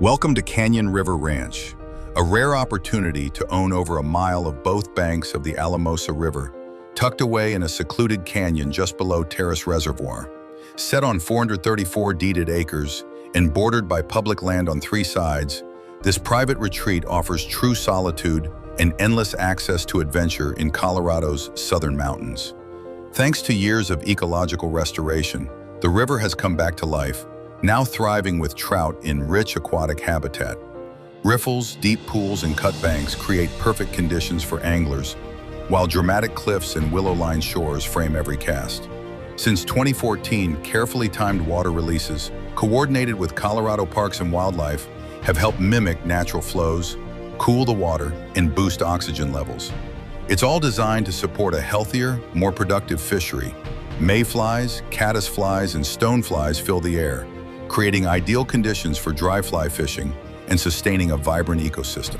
Welcome to Canyon River Ranch, a rare opportunity to own over a mile of both banks of the Alamosa River, tucked away in a secluded canyon just below Terrace Reservoir. Set on 434 deeded acres and bordered by public land on three sides, this private retreat offers true solitude and endless access to adventure in Colorado's southern mountains. Thanks to years of ecological restoration, the river has come back to life, now thriving with trout in rich aquatic habitat. Riffles, deep pools, and cut banks create perfect conditions for anglers, while dramatic cliffs and willow-lined shores frame every cast. Since 2014, carefully timed water releases, coordinated with Colorado Parks and Wildlife, have helped mimic natural flows, cool the water, and boost oxygen levels. It's all designed to support a healthier, more productive fishery. Mayflies, caddisflies, and stoneflies fill the air, creating ideal conditions for dry fly fishing and sustaining a vibrant ecosystem.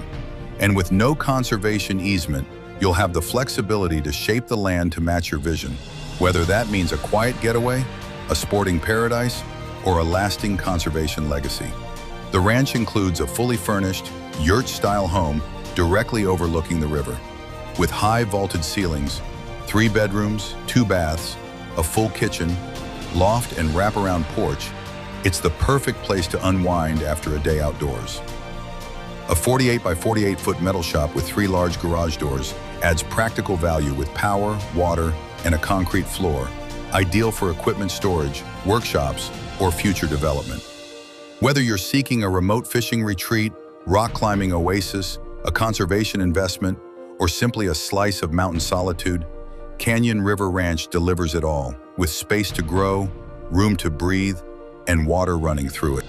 And with no conservation easement, you'll have the flexibility to shape the land to match your vision, whether that means a quiet getaway, a sporting paradise, or a lasting conservation legacy. The ranch includes a fully furnished, yurt-style home directly overlooking the river. With high vaulted ceilings, 3 bedrooms, 2 baths, a full kitchen, loft, and wraparound porch, it's the perfect place to unwind after a day outdoors. A 48 by 48 foot metal shop with 3 large garage doors adds practical value with power, water, and a concrete floor, ideal for equipment storage, workshops, or future development. Whether you're seeking a remote fishing retreat, rock climbing oasis, a conservation investment, or simply a slice of mountain solitude, Canyon River Ranch delivers it all, with space to grow, room to breathe, and water running through it.